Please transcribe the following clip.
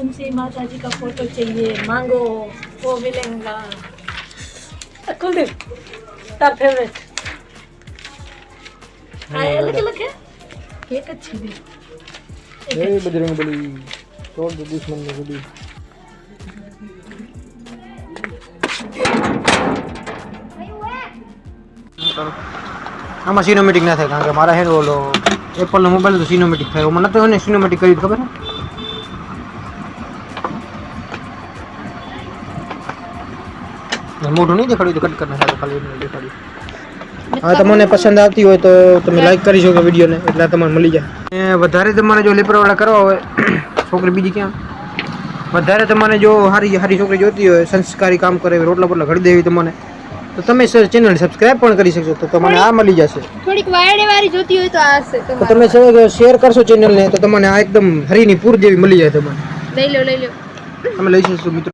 तुमसे माता जी का फोटो चाहिए, मांगो वो मिलेगा। खुल दे तार फेवरेट अलग अलग है केक अच्छी थी। जय बजरंग बली तोड़ दो दुश्मन ने बली। આમાં સિનેમેટિક ના થાય કારણ કે મારા હે ઓલો એપલનો મોબાઈલ તો સિનેમેટિક થાય મને તો એને સિનેમેટિક કરી ખબર હે મોઢું નહીં દેખાડ્યું તો કટ કરી નાખે ખાલી એને દેખાડ્યું। હા તમને પસંદ આવતી હોય તો તમે લાઈક કરી શકો વિડીયોને એટલે તમને મળી જાય। અને વધારે તમારે જો લેપરવાળા કરવા હોય છોકરી બીજી ક્યાં વધારે તમારે જો સારી સારી છોકરી જોતી હોય સંસ્કારી કામ કરે રોટલા બોટલા ઘડી દેવી તમને તો તમે સર ચેનલ સબસ્ક્રાઇબ પણ કરી શકશો તો તમને આ મળી જશે। થોડીક વાયડે વાળી જોતી હોય તો આ હશે તો તમે શેર કરશો ચેનલને તો તમને આ એકદમ હરીની પૂર જેવી મળી જાય તમને। લઈ લો તમે લઈ શકશો મિત્રો।